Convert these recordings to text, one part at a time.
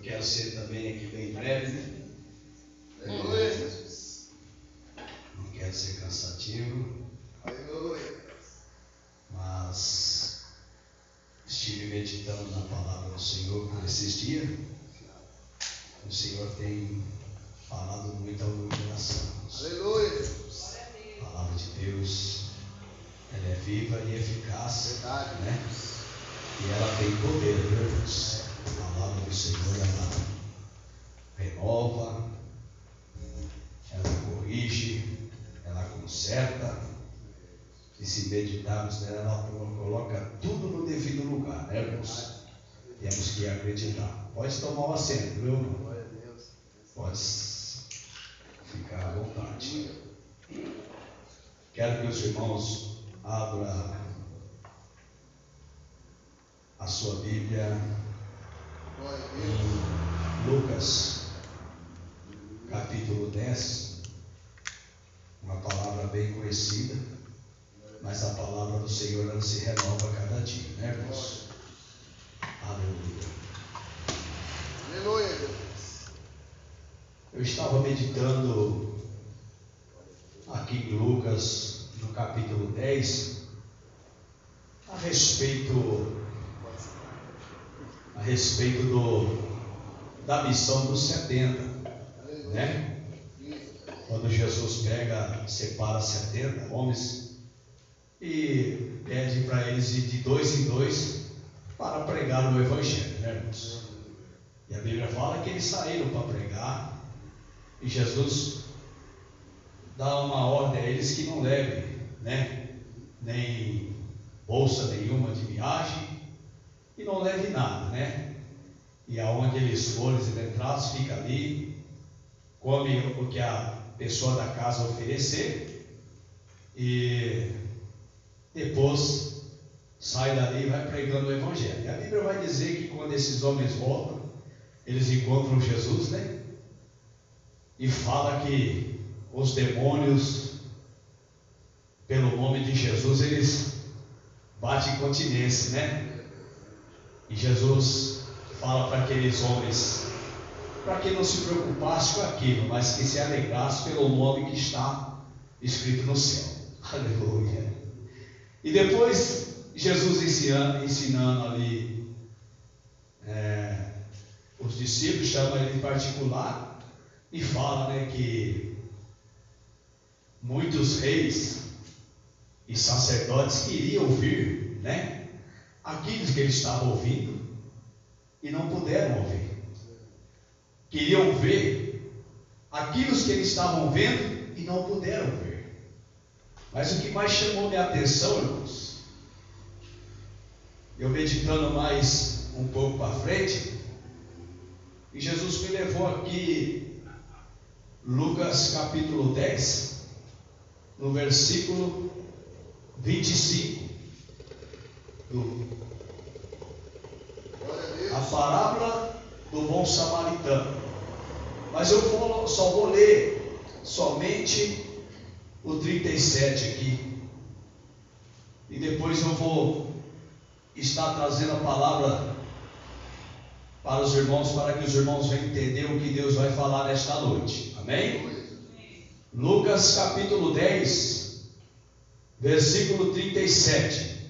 quero ser também aqui bem breve, né? Aleluia. Não quero ser cansativo, Aleluia. mas estive meditando na palavra do Senhor por esses dias. O Senhor tem falado muito ao meu coração. Aleluia. A palavra de Deus, ela é viva e eficaz, Verdade, né? E ela tem poder, meu Deus. A palavra do Senhor, ela renova, ela corrige, ela conserta. E se meditarmos nela, ela coloca tudo no devido lugar, né, irmãos? Temos que acreditar. Pode tomar o assento, viu, irmão? Glória a Deus. Pode ficar à vontade. Quero que os irmãos abram a sua Bíblia Glória a Deus. em Lucas, capítulo 10, uma palavra bem conhecida, mas a palavra do Senhor ela se renova a cada dia, né, irmãos? Aleluia. Aleluia, Deus. Eu estava meditando aqui em Lucas, no capítulo 10, a respeito da missão dos 70, né? Quando Jesus separa 70 homens e pede para eles ir de 2 em 2 para pregar o Evangelho, né, irmãos? E a Bíblia fala que eles saíram para pregar e Jesus dá uma ordem a eles que não levem, né, nem bolsa nenhuma de viagem e não leve nada, né? E aonde eles forem entrados, fica ali, come o que a pessoa da casa oferecer e depois sai dali e vai pregando o Evangelho. E a Bíblia vai dizer que quando esses homens voltam, eles encontram Jesus, né? E fala que os demônios, pelo nome de Jesus, eles batem continência, né? E Jesus fala para aqueles homens, para que não se preocupasse com aquilo, mas que se alegrasse pelo nome que está escrito no céu. Aleluia. E depois Jesus ensinando ali os discípulos, chama ele em particular e fala, né, que muitos reis e sacerdotes queriam ouvir, né, aqueles que eles estavam ouvindo e não puderam ouvir. Queriam ver aquilo que eles estavam vendo e não puderam ver. Mas o que mais chamou minha atenção, irmãos, eu meditando mais um pouco para frente, e Jesus me levou aqui, Lucas capítulo 10, no versículo 25, a parábola do bom samaritano. Mas eu só vou ler somente o 37 aqui, e depois eu vou estar trazendo a palavra para os irmãos, para que os irmãos venham entender o que Deus vai falar nesta noite. Amém? Lucas capítulo 10, versículo 37.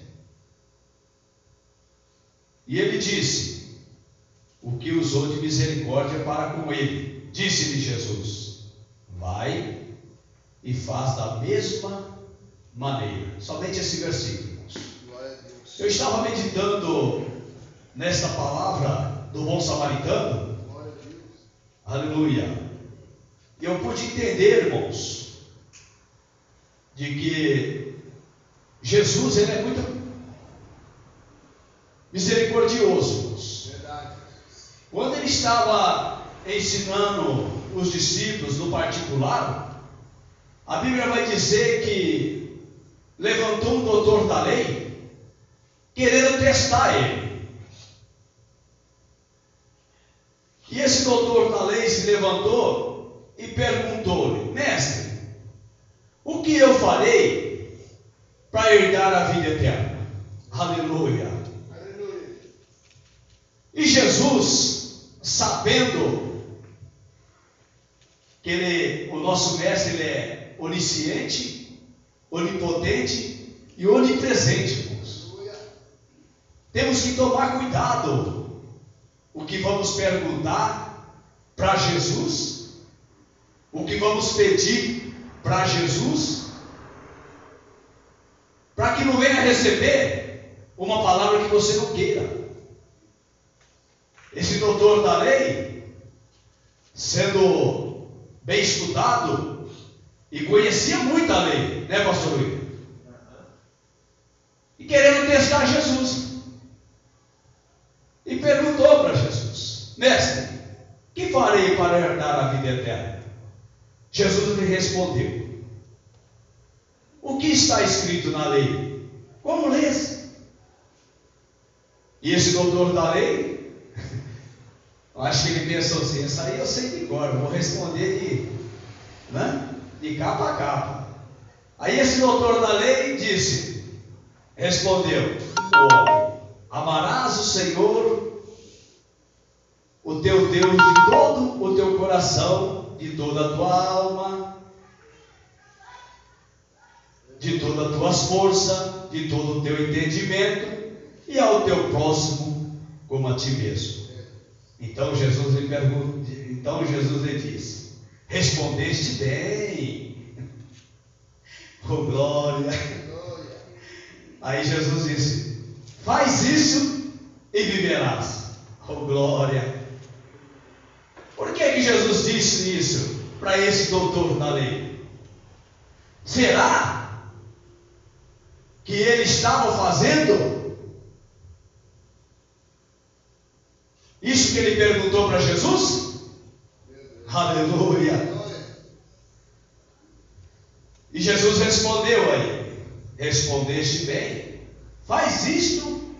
E ele disse: o que usou de misericórdia para com ele. Disse-lhe Jesus: vai e faz da mesma maneira. Somente esse versículo, irmãos. Eu estava meditando nesta palavra do bom samaritano. Aleluia. E eu pude entender, irmãos, de que Jesus, ele é muito misericordioso, irmãos. Quando ele estava ensinando os discípulos no particular, a Bíblia vai dizer que levantou um doutor da lei querendo testar ele. E esse doutor da lei se levantou e perguntou-lhe: mestre, o que eu farei para herdar a vida eterna? Aleluia. Aleluia. E Jesus sabendo que o nosso mestre, ele é onisciente, onipotente e onipresente, irmãos. Temos que tomar cuidado o que vamos perguntar para Jesus, o que vamos pedir para Jesus, para que não venha receber uma palavra que você não queira. Esse doutor da lei, sendo bem estudado, e conhecia muito a lei, né, pastor Luiz? E querendo testar Jesus, e perguntou para Jesus: mestre, que farei para herdar a vida eterna? Jesus lhe respondeu: o que está escrito na lei? Como lês? E esse doutor da lei, eu acho que ele pensou assim: isso aí eu sei de cor, vou responder de capa a capa. Aí esse doutor da lei respondeu: amarás o Senhor, o teu Deus, de todo o teu coração, de toda a tua alma, de todas as tuas forças, de todo o teu entendimento, e ao teu próximo como a ti mesmo. Então Jesus lhe disse: respondeste bem. Oh, glória! Aí Jesus disse: faz isso e viverás. Oh, glória! Por que Jesus disse isso para esse doutor da lei? Será que ele estava fazendo isso que ele perguntou para Jesus? Aleluia! E Jesus respondeu a ele: respondeste bem, faz isto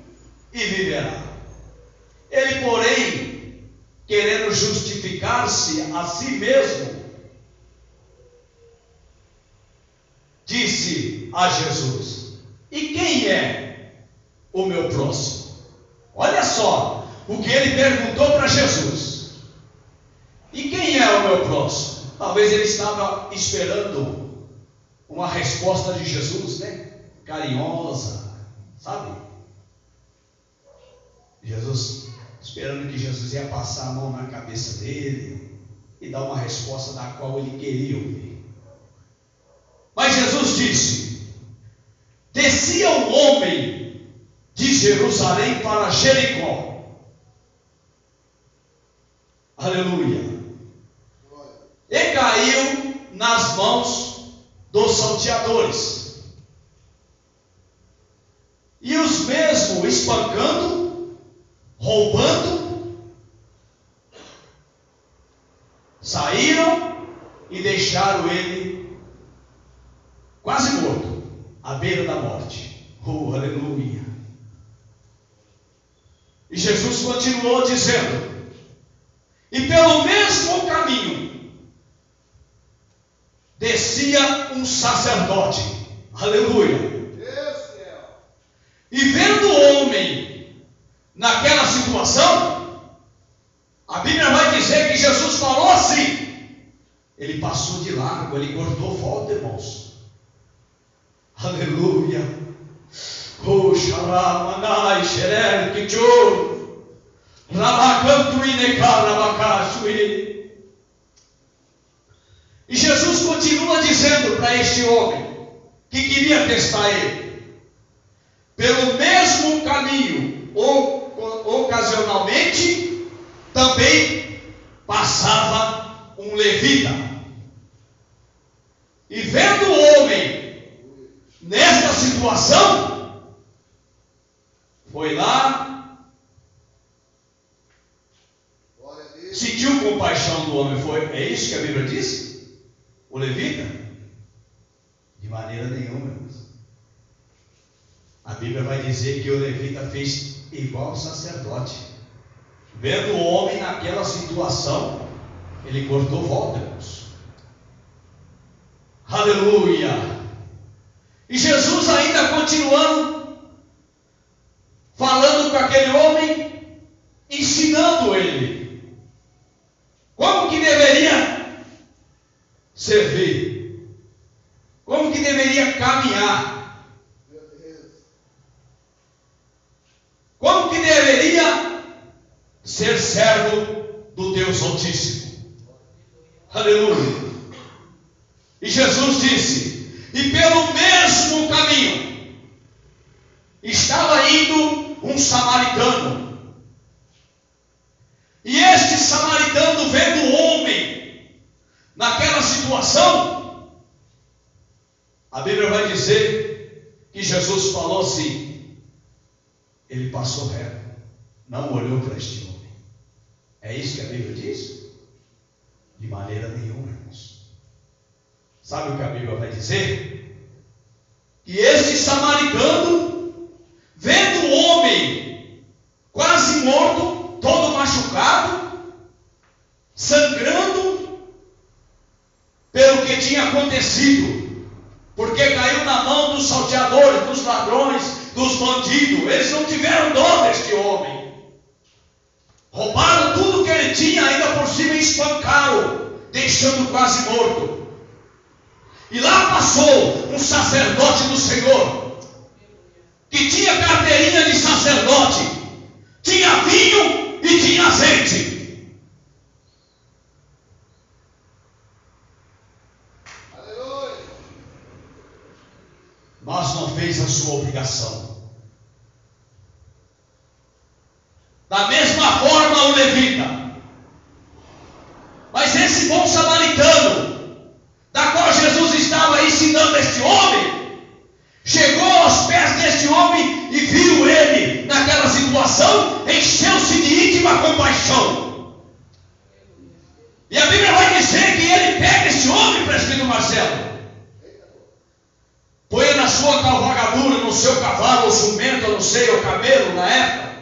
e viverá. Ele, porém, querendo justificar-se a si mesmo, disse a Jesus: e quem é o meu próximo? Olha só o que ele perguntou para Jesus: e quem é o meu próximo? Talvez ele estava esperando uma resposta de Jesus, né? Carinhosa, sabe? Jesus, esperando que Jesus ia passar a mão na cabeça dele e dar uma resposta da qual ele queria ouvir. Mas Jesus disse: descia um homem de Jerusalém para Jericó. Aleluia. E caiu nas mãos dos salteadores, e os mesmos espancando, roubando, saíram e deixaram ele quase morto, à beira da morte. Oh, aleluia! E Jesus continuou dizendo: e pelo mesmo caminho descia um sacerdote. Aleluia! E vendo o homem naquela situação, a Bíblia vai dizer que Jesus falou assim: ele passou de largo, ele cortou volta, irmãos. Aleluia! Oh, xaramanai, xerel, quichô, rabacanto inecarabacachue. E Jesus continua dizendo para este homem que queria testar ele: pelo mesmo caminho, ocasionalmente, também passava um levita. E vendo o homem nesta situação, foi lá, sentiu compaixão do homem. É isso que a Bíblia diz? O levita? De maneira nenhuma, irmãos. A Bíblia vai dizer que o levita fez igual ao sacerdote. Vendo o homem naquela situação, ele cortou volta, irmãos. Aleluia! E Jesus ainda continuando, falando com aquele homem, ensinando ele. servir, como que deveria caminhar, como que deveria ser servo do Deus Altíssimo. Aleluia. E Jesus disse: e pelo mesmo caminho estava indo um samaritano. E este samaritano, vendo o homem naquela situação, a Bíblia vai dizer que Jesus falou assim: ele passou reto, não olhou para este homem. É isso que a Bíblia diz? De maneira nenhuma, irmãos. Sabe o que a Bíblia vai dizer? Que este samaritano, vendo o homem quase morto, todo machucado, sangrando, pelo que tinha acontecido, porque caiu na mão dos salteadores, dos ladrões, dos bandidos. Eles não tiveram dó deste homem, roubaram tudo que ele tinha, ainda por cima espancaram, deixando quase morto. E lá passou um sacerdote do Senhor, que tinha carteirinha de sacerdote, tinha vinho e tinha azeite. Aleluia. Mas não fez a sua obrigação. Da mesma forma o levita. Mas esse bom samaritano, da qual Jesus estava ensinando este homem, chegou aos pés deste homem e viu ele naquela situação, encheu-se de íntima compaixão. E a Bíblia vai dizer que ele pega este homem, presbítero Marcelo, põe na sua cavalgadura, no seu cavalo, ou jumento, eu não sei, ou camelo na época.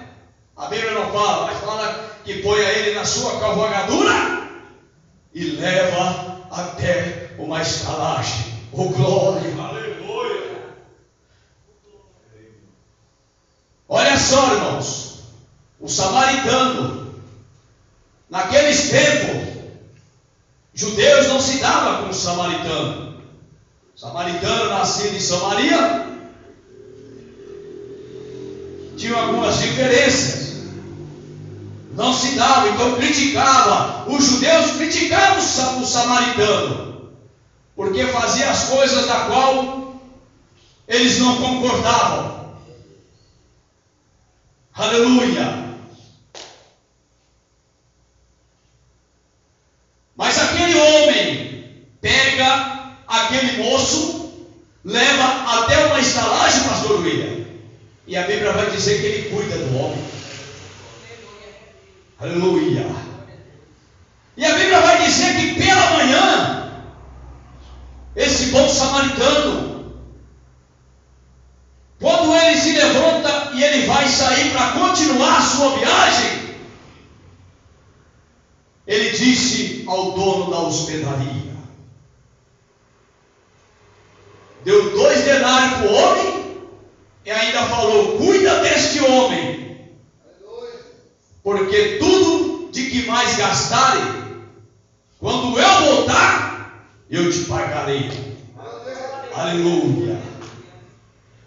A Bíblia não fala, mas fala que põe ele na sua cavalgadura e leva até uma estalagem. Oh, glória! Aleluia! Olha só, irmãos, o samaritano, naqueles tempos, judeus não se davam com o samaritano. O samaritano nascido em Samaria tinha algumas diferenças. Não se dava, então criticava. Os judeus criticavam o samaritano, porque fazia as coisas da qual eles não concordavam. Aleluia! Mas aquele homem pega aquele moço, leva até uma estalagem, pastor William, e a Bíblia vai dizer que ele cuida do homem. Aleluia! E a Bíblia vai dizer que pela manhã, esse bom samaritano, quando ele se levanta e ele vai sair para continuar a sua viagem, ele disse ao dono da hospedaria, deu 2 denários para o homem e ainda falou: cuida deste homem, porque tudo de que mais gastarem, quando eu voltar, eu te pagarei. Aleluia!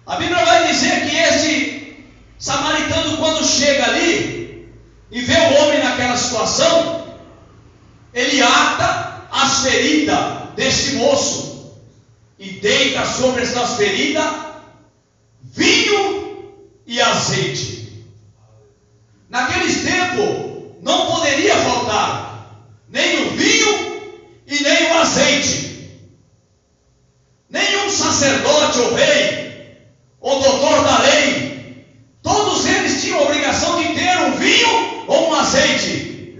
A Bíblia vai dizer que este samaritano, quando chega ali e vê o homem naquela situação, ele ata as feridas deste moço e deita sobre essas feridas vinho e azeite. Naqueles tempos não poderia faltar nem o vinho e nem o azeite. Nenhum sacerdote ou rei ou doutor da lei, todos eles tinham a obrigação de ter um vinho ou um azeite,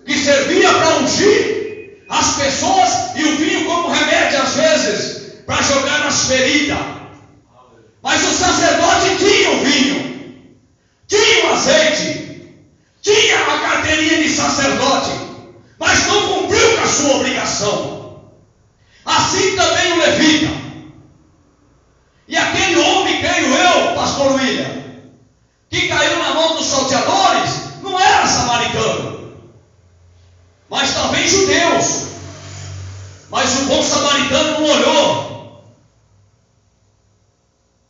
que servia para ungir as pessoas, e o vinho como remédio às vezes para jogar nas feridas. Mas o sacerdote tinha o vinho, tinha o azeite, tinha a carteirinha de sacerdote, mas não cumpriu com a sua obrigação. Assim também o levita. E aquele homem, creio eu, pastor William, que caiu na mão dos salteadores, não era samaritano, mas talvez judeus. Mas o bom samaritano não olhou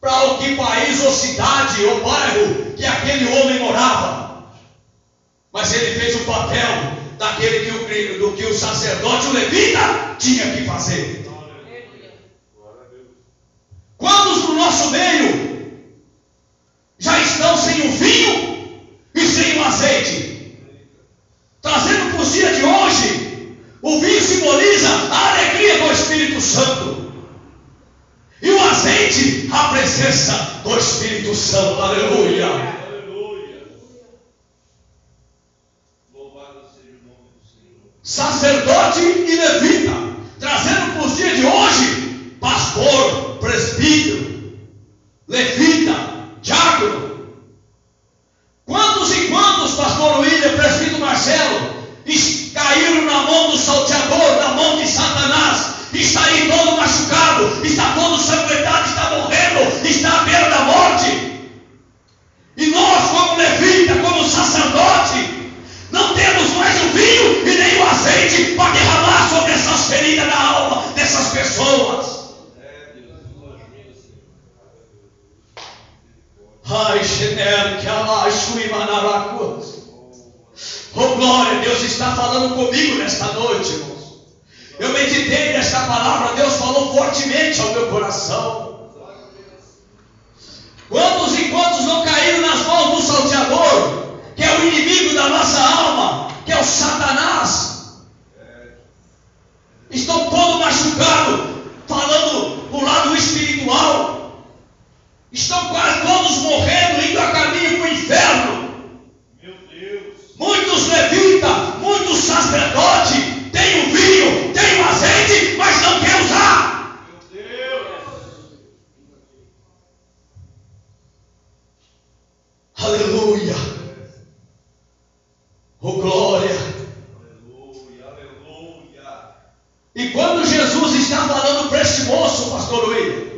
para o que país ou cidade ou bairro que aquele homem morava. Mas ele fez o papel daquele do que o sacerdote, o levita, tinha que fazer. Quantos no nosso meio já estão sem o vinho e sem o azeite? Trazendo para os dias de hoje, o vinho simboliza a alegria do Espírito Santo. E o azeite, a presença do Espírito Santo. Aleluia. Aleluia. Louvado seja o nome do Senhor. Sacerdote e levita, trazendo para os dias de hoje, pastor, presbítero, levita, diácono. Quantos e quantos, pastor William, presbítero Marcelo, caíram na mão do salteador, na mão de Satanás, está aí todo machucado, está todo sangrentado, está morrendo, está à beira da morte. E nós, como levita, como sacerdote, não temos mais o vinho e nem o azeite para derramar sobre essas feridas da alma dessas pessoas. Ai, Xener, que abaixo e manaracos. Oh, glória, Deus está falando comigo nesta noite, irmãos. Eu meditei nesta palavra, Deus falou fortemente ao meu coração. Quantos e quantos não caíram nas mãos do salteador, que é o inimigo da nossa alma, que é o Satanás? Estão todos machucados, falando do lado espiritual. Estão quase todos morrendo, indo a caminho para o inferno. Muitos levitas, muitos sacerdotes, têm o vinho, têm o azeite, mas não quer usar. Meu Deus. Aleluia. Oh, glória. Aleluia, aleluia. E quando Jesus está falando para este moço, pastor William,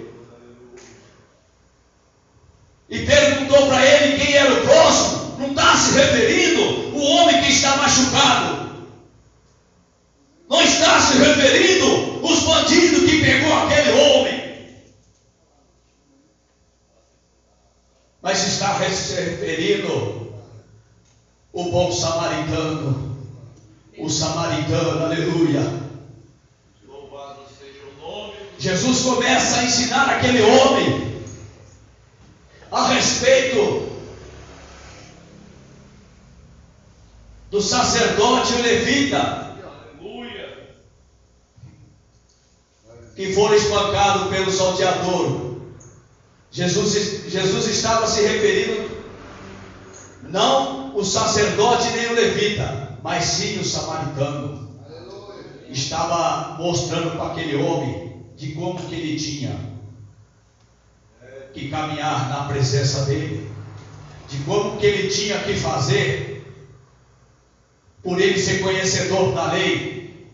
e perguntou para ele quem era o próximo, não está se referindo o homem que está machucado. Não está se referindo os bandidos que pegou aquele homem. Mas está se referindo o bom samaritano. O samaritano, aleluia. Louvado seja o nome. Jesus começa a ensinar aquele homem a respeito do sacerdote e levita, Aleluia. que foram espancados pelo salteador. Jesus estava se referindo não o sacerdote nem o levita, mas sim o samaritano. Estava mostrando para aquele homem de como que ele tinha que caminhar na presença dele, de como que ele tinha que fazer, por ele ser conhecedor da lei,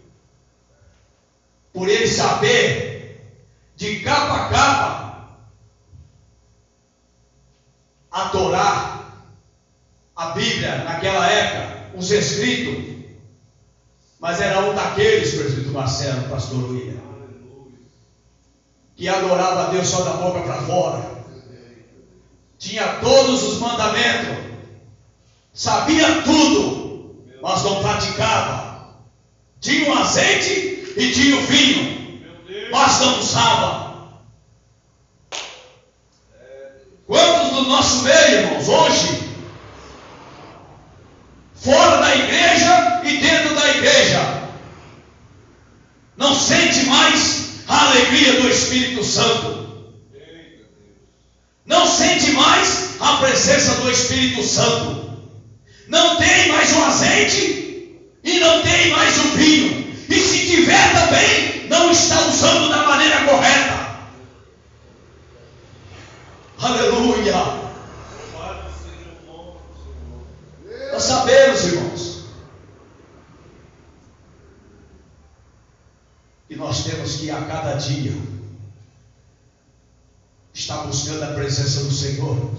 por ele saber de capa a capa a Torá, a Bíblia naquela época, os escritos. Mas era um daqueles, presbítero Marcelo, pastor William, que adorava a Deus só da boca para fora, tinha todos os mandamentos, sabia tudo, mas não praticava. Tinha o azeite e tinha o vinho, mas não usava. Quantos do nosso meio, irmãos, hoje, fora da igreja e dentro da igreja, não sente mais a alegria do Espírito Santo, não sente mais a presença do Espírito Santo, não tem mais o azeite e não tem mais o vinho, e se tiver também, não está usando da maneira correta. Aleluia. Louvado seja o nome do Senhor. Nós sabemos, irmãos, que nós temos que a cada dia estar buscando a presença do Senhor,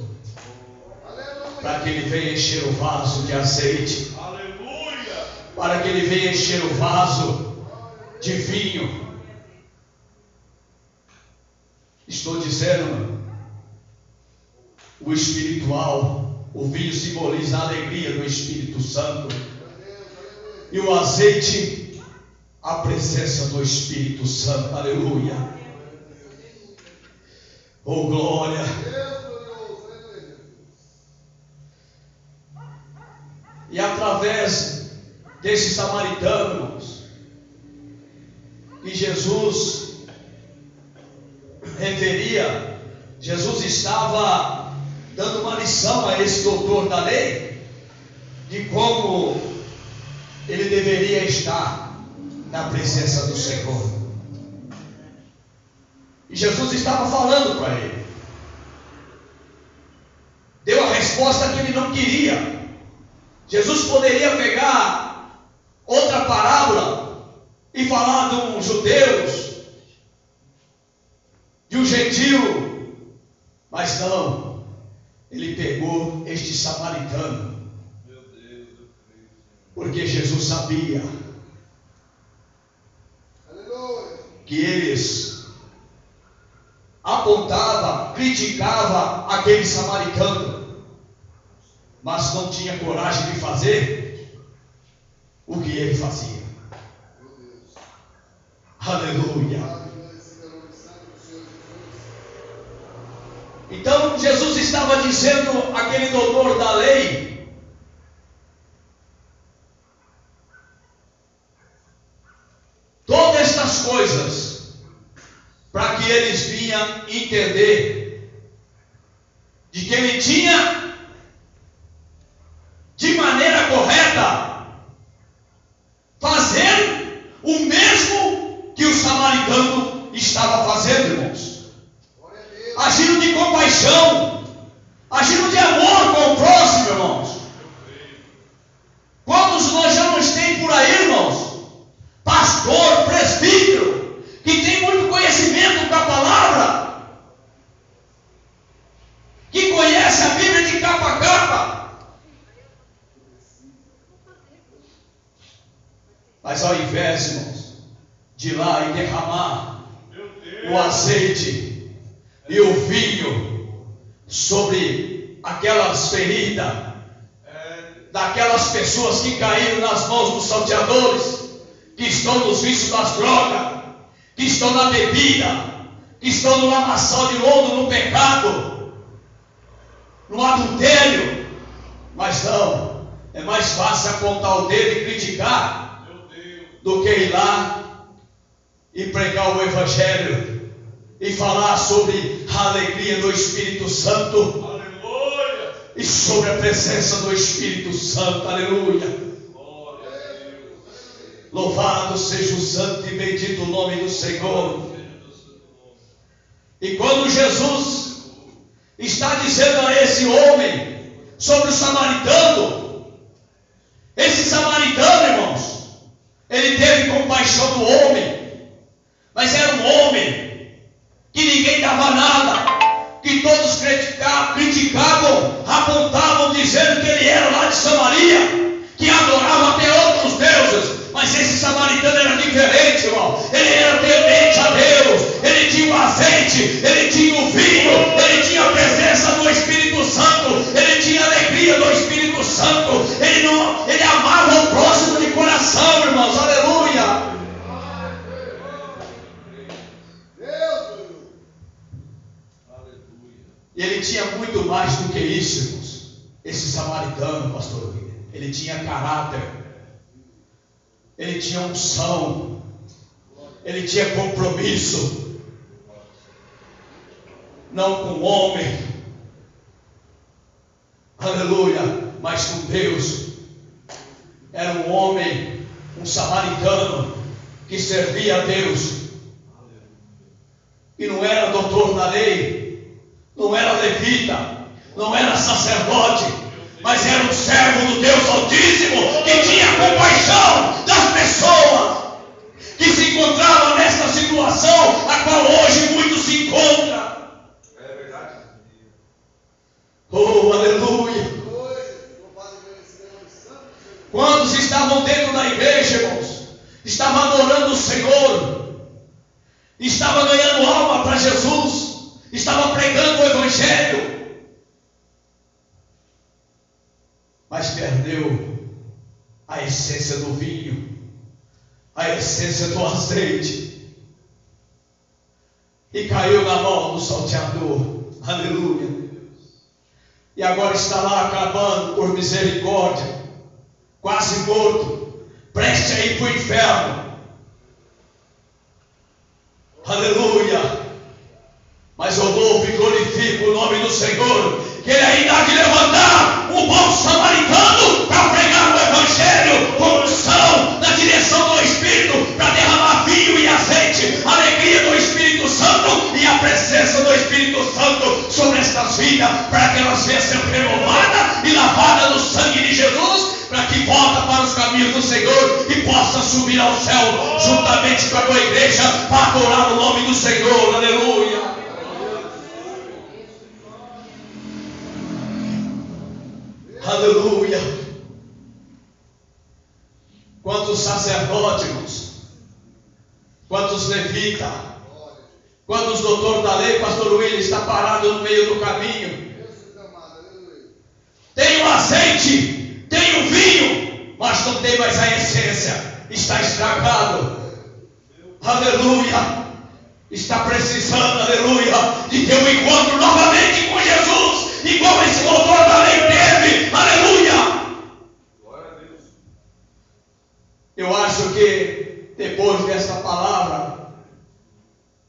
para que Ele venha encher o vaso de azeite, Aleluia. para que Ele venha encher o vaso de vinho. Estou dizendo, o espiritual, o vinho simboliza a alegria do Espírito Santo, e o azeite, a presença do Espírito Santo. Aleluia. Oh, glória. E através desse samaritano, irmãos, que Jesus referia, Jesus estava dando uma lição a esse doutor da lei, de como ele deveria estar na presença do Senhor. E Jesus estava falando para ele, deu a resposta que ele não queria. Jesus poderia pegar outra parábola e falar de um judeu, de um gentio, mas não, ele pegou este samaritano, porque Jesus sabia que eles apontavam, criticavam aquele samaritano, mas não tinha coragem de fazer o que ele fazia. Aleluia. Então Jesus estava dizendo àquele doutor da lei, todas estas coisas, para que eles vinham entender de que ele tinha, de maneira correta, fazer o mesmo que o samaritano estava fazendo, irmãos. Agindo de compaixão, agindo de amor com o próximo, irmãos. Quantos nós já não tem por aí, irmãos? Pastor, presbítero, que tem muito conhecimento da palavra, que conhece a Bíblia de capa a capa, mas ao invés, irmãos, de ir lá e derramar o azeite e o vinho sobre aquelas feridas daquelas pessoas que caíram nas mãos dos salteadores, que estão nos vícios das drogas, que estão na bebida, que estão no lamaçal de lodo, no pecado, no adultério. Mas não, é mais fácil apontar o dedo e criticar do que ir lá e pregar o Evangelho e falar sobre a alegria do Espírito Santo. Aleluia. E sobre a presença do Espírito Santo. Aleluia. Louvado seja o santo e bendito o nome do Senhor. E quando Jesus está dizendo a esse homem sobre o samaritano, esse samaritano, irmãos, ele teve compaixão do homem, mas era um homem que ninguém dava nada, que todos criticavam, apontavam, dizendo que ele era lá de Samaria, que adorava até outros deuses. Mas esse samaritano era diferente, irmão. Ele era temente a Deus, ele tinha o azeite, ele tinha o vinho, ele tinha a presença do Espírito Santo, ele tinha a alegria do Espírito Santo, ele amava o próximo de coração, irmãos. Aleluia. E ele tinha muito mais do que isso, irmãos. Esse samaritano, pastor, ele tinha caráter, ele tinha unção, ele tinha compromisso, não com o homem, aleluia, mas com Deus. Era um homem, um samaritano, que servia a Deus, e não era doutor da lei, não era levita, não era sacerdote, mas era um servo do Deus Altíssimo, que tinha compaixão das pessoas que se encontravam nesta situação, a qual hoje muitos se encontram. É verdade. Oh, aleluia. Quantos estavam dentro da igreja, irmãos, estava adorando o Senhor, estava ganhando alma para Jesus, estava pregando o Evangelho, mas perdeu a essência do vinho, a essência do azeite, e caiu na mão do salteador. Aleluia. E agora está lá acabando por misericórdia, quase morto, preste a ir para o inferno. Aleluia. Mas eu louvo e glorifico o nome do Senhor, que Ele ainda há de levantar um bom samaritano para pregar o Evangelho com unção na direção do Espírito, para derramar vinho e azeite, alegria do Espírito Santo e a presença do Espírito Santo sobre estas vidas, para que elas venham ser renovadas e lavadas no sangue de Jesus, para que volta para os caminhos do Senhor e possa subir ao céu juntamente com a tua igreja para adorar o nome do Senhor. Aleluia. Aleluia. Quantos sacerdotes, quantos levitas, quantos doutor da lei, pastor William está parado no meio do caminho. Tem o azeite, tem o vinho, mas não tem mais a essência, está estragado. Aleluia. Está precisando, aleluia, de ter um encontro novamente com Jesus, igual esse doutor da lei teve. Aleluia. Eu acho que depois desta palavra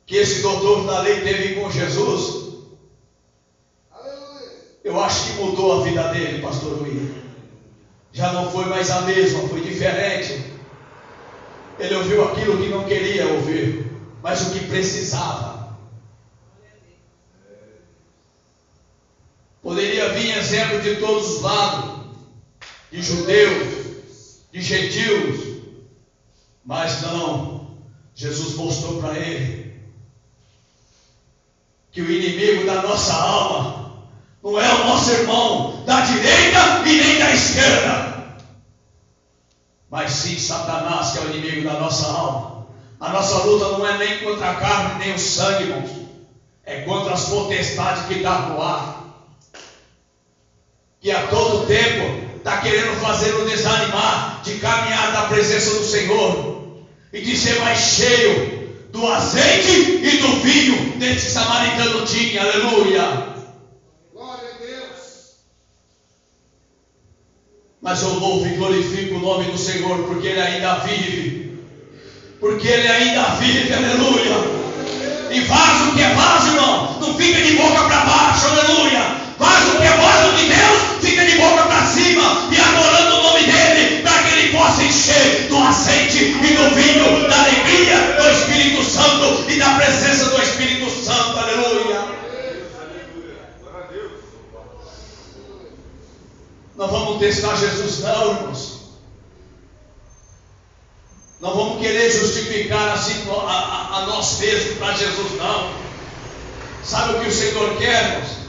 que esse doutor da lei teve com Jesus, eu acho que mudou a vida dele, pastor William. Já não foi mais a mesma, foi diferente. Ele ouviu aquilo que não queria ouvir, mas o que precisava. Poderia vir exemplo de todos os lados, de judeus, de gentios, mas não. Jesus mostrou para ele que o inimigo da nossa alma não é o nosso irmão da direita e nem da esquerda, mas sim Satanás, que é o inimigo da nossa alma. A nossa luta não é nem contra a carne nem o sangue, irmãos, é contra as potestades que estão no ar, que a todo tempo está querendo fazer o desanimar de caminhar na presença do Senhor e de ser mais cheio do azeite e do vinho desse samaritano tinha. Aleluia. Glória a Deus. Mas eu louvo e glorifico o nome do Senhor, porque Ele ainda vive, porque Ele ainda vive. Aleluia. E vaso que é vaso, irmão, não fica de boca para baixo. Aleluia. Vaso que é vaso de Deus, fica de boca para cima e adorando o nome dEle, para que Ele possa encher do azeite e do vinho, da alegria do Espírito Santo e da presença do Espírito Santo. Aleluia. Não vamos testar Jesus não, irmãos. Não vamos querer justificar assim a nós mesmos para Jesus não. Sabe o que o Senhor quer, irmãos?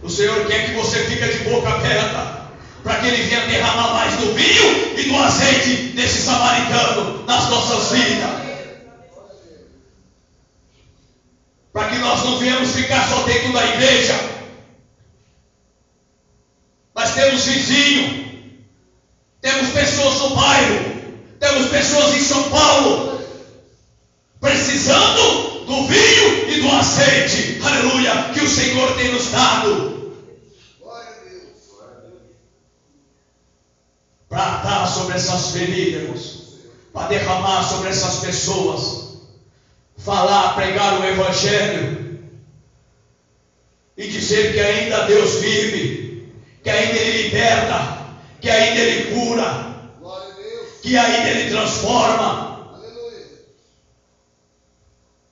O Senhor quer que você fique de boca aberta, para que Ele venha derramar mais do vinho e do azeite desse samaritano nas nossas vidas, para que nós não venhamos ficar só dentro da igreja, mas temos vizinho, temos pessoas no bairro, temos pessoas em São Paulo precisando do vinho e do azeite, aleluia, que o Senhor tem nos dado, para dar sobre essas feridas, para derramar sobre essas pessoas, falar, pregar o Evangelho e dizer que ainda Deus vive, que ainda Ele liberta, que ainda Ele cura, que ainda Ele transforma,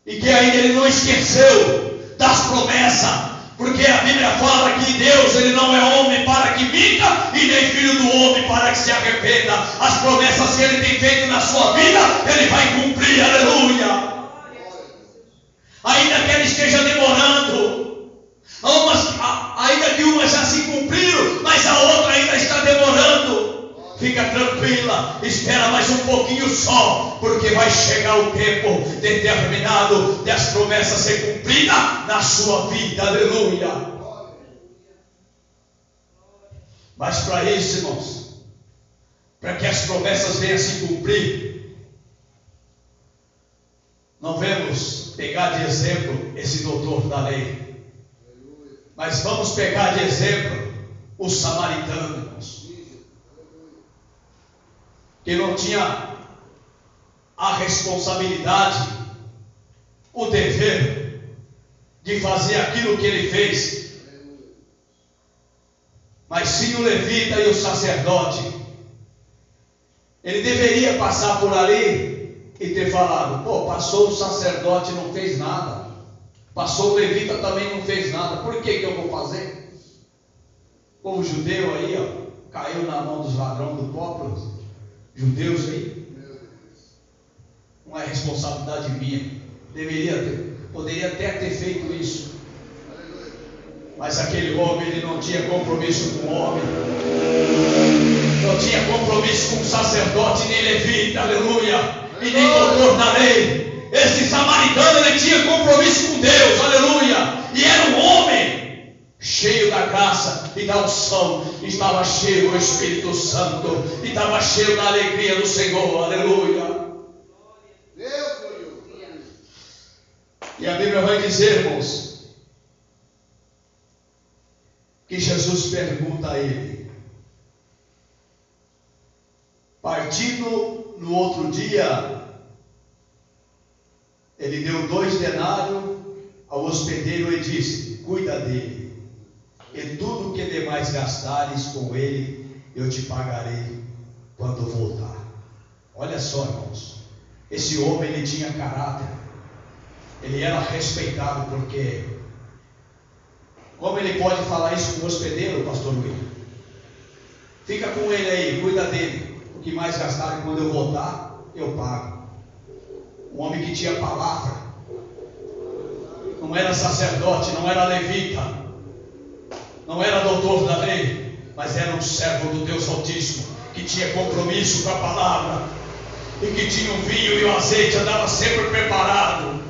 e que ainda Ele não esqueceu das promessas, porque a Bíblia fala que Deus, Ele não é homem para que minta, e nem filho do homem para que se arrependa. As promessas que Ele tem feito na sua vida, Ele vai cumprir. Aleluia. Ainda que Ele esteja demorando, ainda que uma já se cumpriram, mas a outra ainda está demorando, Fica tranquila, espera mais um pouquinho só, porque vai chegar o tempo determinado de as promessas ser cumpridas na sua vida, aleluia. Mas para isso, irmãos, para que as promessas venham se cumprir, não vamos pegar de exemplo esse doutor da lei, mas vamos pegar de exemplo o samaritano, irmãos, que não tinha a responsabilidade, o dever de fazer aquilo que ele fez, mas sim o levita e o sacerdote. Ele deveria passar por ali e ter falado: pô, passou o sacerdote e não fez nada, passou o levita também não fez nada, por que eu vou fazer? O povo judeu aí, ó, caiu na mão dos ladrões do povo, judeus aí. Não é responsabilidade minha. Poderia até ter feito isso, mas aquele homem, ele não tinha compromisso com o homem, não tinha compromisso com o sacerdote, nem levita, aleluia, e nem doutor da lei. Esse samaritano, ele tinha compromisso com Deus, aleluia, e era um homem cheio da graça e da unção, estava cheio do Espírito Santo, e estava cheio da alegria do Senhor, aleluia. E a Bíblia vai dizer, irmãos, que Jesus pergunta a ele, partindo no outro dia, ele deu 2 denários ao hospedeiro e disse: cuida dele, e tudo que demais gastares com ele, eu te pagarei quando voltar. Olha só, irmãos, esse homem, ele tinha caráter, ele era respeitado, porque como ele pode falar isso com o hospedeiro, pastor Luiz? Fica com ele aí, cuida dele, o que mais gastarem quando eu voltar, eu pago. Um homem que tinha palavra, não era sacerdote, não era levita, não era doutor da lei, mas era um servo do Deus Altíssimo, que tinha compromisso com a palavra, e que tinha o vinho e o azeite, andava sempre preparado.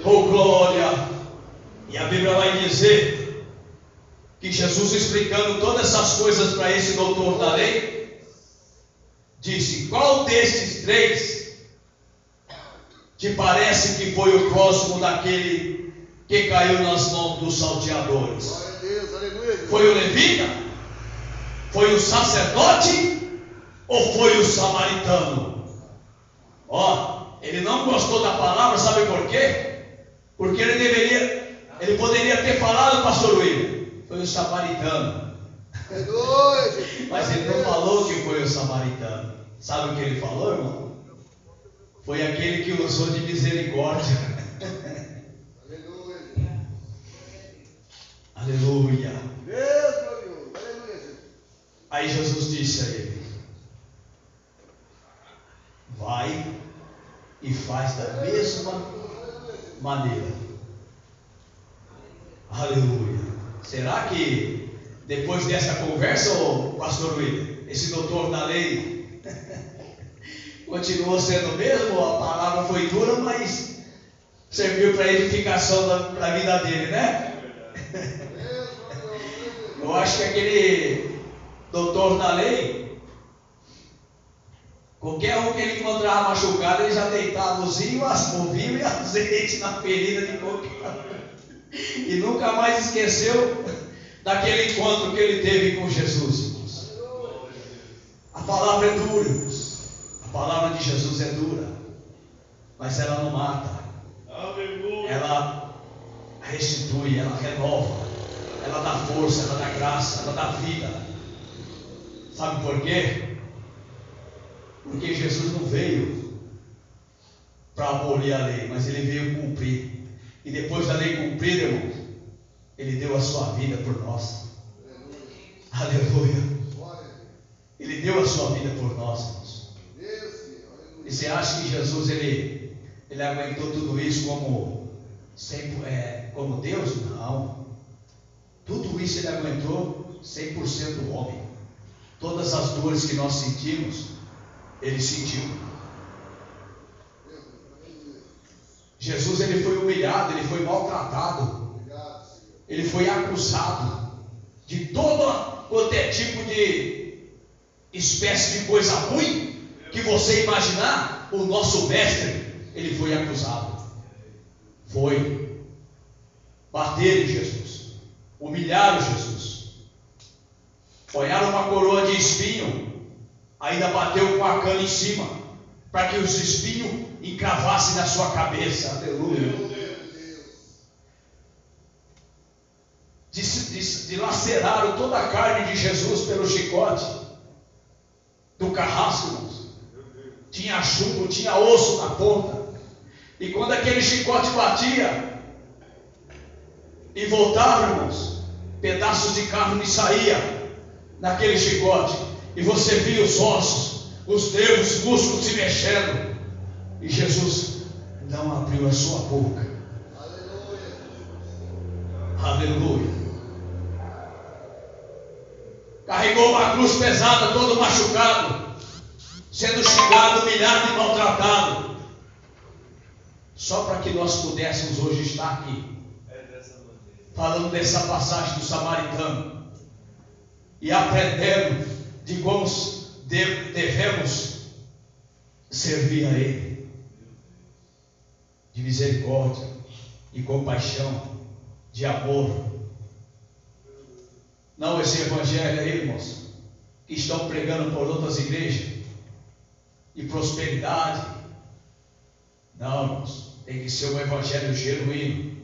Oh glória! E a Bíblia vai dizer que Jesus, explicando todas essas coisas para esse doutor da lei, disse: qual destes 3 te parece que foi o próximo daquele que caiu nas mãos dos salteadores? Glória a Deus, aleluia. Foi o levita? Foi o sacerdote? Ou foi o samaritano? Ó, ele não gostou da palavra, sabe por quê? Porque ele poderia ter falado, pastor William, foi o samaritano. Mas ele não falou que foi o samaritano. Sabe o que ele falou, irmão? Foi aquele que usou de misericórdia. Aleluia. Aí Jesus disse a ele: vai e faz da mesma maneira. Aleluia. Será que depois dessa conversa, ô pastor William, esse doutor da lei continuou sendo o mesmo? A palavra foi dura, mas serviu para a edificação da vida dele, né? Eu acho que aquele doutor da lei, qualquer um que ele encontrava machucado, ele já deitava o vinho e azeite na ferida de qualquer um. E nunca mais esqueceu daquele encontro que ele teve com Jesus, irmãos. A palavra é dura, irmãos. A palavra de Jesus é dura, mas ela não mata. Ela restitui, ela renova, ela dá força, ela dá graça, ela dá vida. Sabe por quê? Porque Jesus não veio para abolir a lei, mas ele veio cumprir. E depois da lei cumprida, irmãos, ele deu a sua vida por nós. Aleluia. Ele deu a sua vida por nós, irmãos. E você acha que Jesus ele aguentou tudo isso como Deus? Não. Tudo isso ele aguentou 100% homem. Todas as dores que nós sentimos, Ele sentiu. Jesus, Ele foi humilhado, Ele foi maltratado, Ele foi acusado de todo quanto é tipo de espécie de coisa ruim que você imaginar. O nosso mestre, Ele foi acusado. Foi. Bateram em Jesus, humilharam Jesus, olharam uma coroa de espinho, ainda bateu com a cana em cima, para que os espinhos encravassem na sua cabeça. Aleluia. Dilaceraram toda a carne de Jesus pelo chicote do carrasco, irmãos. Tinha chumbo, tinha osso na ponta. E quando aquele chicote batia e voltava, irmãos, pedaços de carne saía naquele chicote. E você via os ossos, os nervos, os músculos se mexendo. E Jesus não abriu a sua boca. Aleluia. Carregou uma cruz pesada, todo machucado, sendo xingado, humilhado e maltratado, só para que nós pudéssemos hoje estar aqui falando dessa passagem do samaritano e aprendendo de como devemos servir a Ele, de misericórdia, de compaixão, de amor. Não esse evangelho aí, irmãos, que estão pregando por outras igrejas, de prosperidade. Não, irmãos, tem que ser um evangelho genuíno,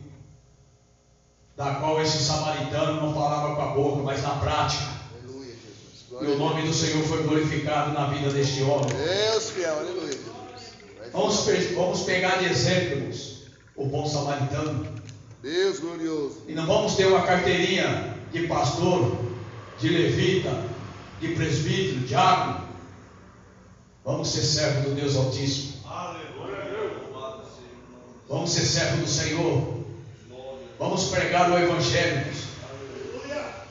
da qual esse samaritano não falava com a boca, mas na prática. Aleluia, Jesus. E o nome do Senhor foi glorificado na vida deste homem. Deus fiel, aleluia. Vamos pegar de exemplo, irmãos, o bom samaritano. Deus glorioso. E não vamos ter uma carteirinha de pastor, de levita, de presbítero, diácono. Vamos ser servo do Deus Altíssimo. Vamos ser servo do Senhor. Vamos pregar o Evangelho.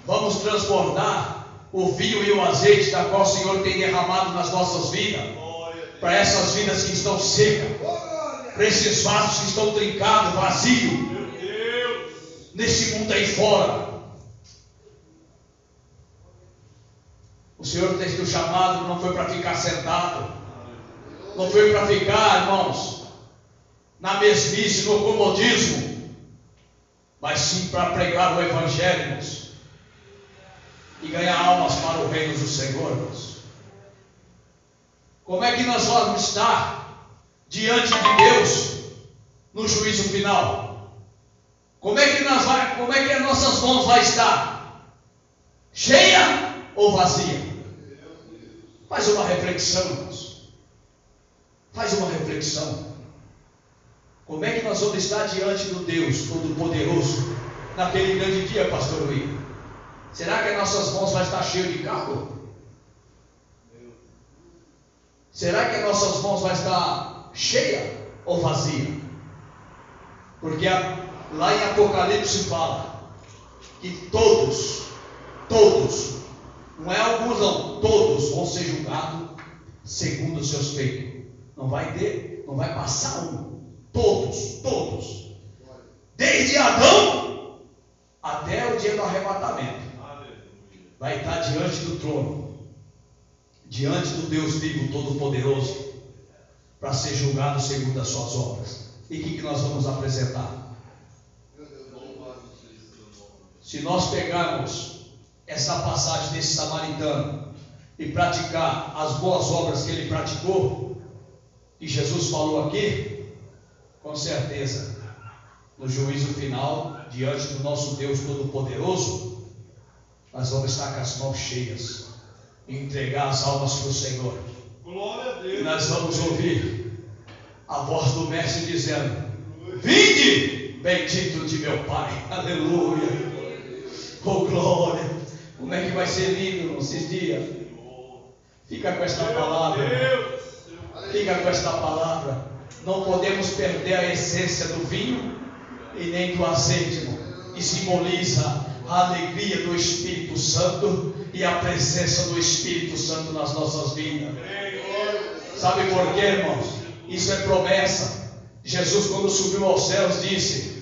Vamos transbordar o vinho e o azeite da qual o Senhor tem derramado nas nossas vidas, para essas vidas que estão secas, para esses vasos que estão trincados, vazios, nesse mundo aí fora. O Senhor tem sido chamado, não foi para ficar sentado, não foi para ficar, irmãos, na mesmice, no comodismo, mas sim para pregar o Evangelho, irmãos, e ganhar almas para o reino do Senhor, irmãos. Como é que nós vamos estar diante de Deus no juízo final? Como é que as nossas mãos vão estar? Cheia ou vazia? Faz uma reflexão, irmãos. Faz uma reflexão. Como é que nós vamos estar diante do Deus Todo-Poderoso naquele grande dia, pastor Luiz? Será que as nossas mãos vão estar cheias de carro? Será que as nossas mãos vão estar cheias ou vazias? Porque lá em Apocalipse fala que todos, não é alguns não, todos vão ser julgados segundo os seus feitos. Não vai passar um. Todos, desde Adão até o dia do arrebatamento, vai estar diante do trono, diante do Deus vivo Todo-Poderoso, para ser julgado segundo as suas obras. E o que nós vamos apresentar? Se nós pegarmos essa passagem desse samaritano e praticar as boas obras que ele praticou, que Jesus falou aqui, com certeza, no juízo final, diante do nosso Deus Todo-Poderoso, nós vamos estar com as mãos cheias e entregar as almas para o Senhor. Glória a Deus. E nós vamos ouvir a voz do Mestre dizendo: vinde, bendito de meu Pai. Aleluia. Oh, glória. Como é que vai ser lindo esses dias? Fica com esta palavra. Fica com esta palavra. Não podemos perder a essência do vinho e nem do azeite, irmão, que simboliza a alegria do Espírito Santo e a presença do Espírito Santo nas nossas vidas. Sabe por quê, irmãos? Isso é promessa. Jesus, quando subiu aos céus, disse: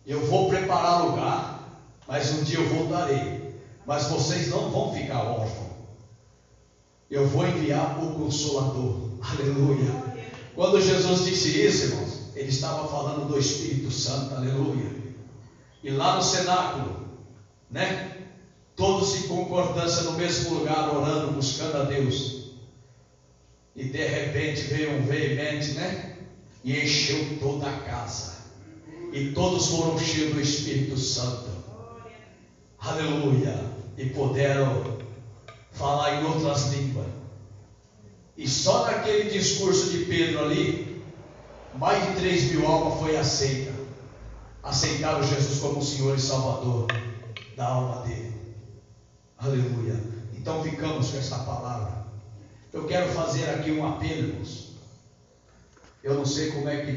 eu vou preparar lugar, mas um dia eu voltarei. Mas vocês não vão ficar órfãos. Eu vou enviar o Consolador. Aleluia. Quando Jesus disse isso, irmãos, ele estava falando do Espírito Santo. Aleluia. E lá no cenáculo, né? Todos em concordância no mesmo lugar, orando, buscando a Deus. E de repente veio um veemente, né? E encheu toda a casa. E todos foram cheios do Espírito Santo. Aleluia. E puderam falar em outras línguas. E só naquele discurso de Pedro ali, mais de 3.000 almas foi aceita. Aceitaram Jesus como Senhor e Salvador da alma dele. Aleluia. Então ficamos com essa palavra. Eu quero fazer aqui um apelo, irmãos. Eu não sei como é que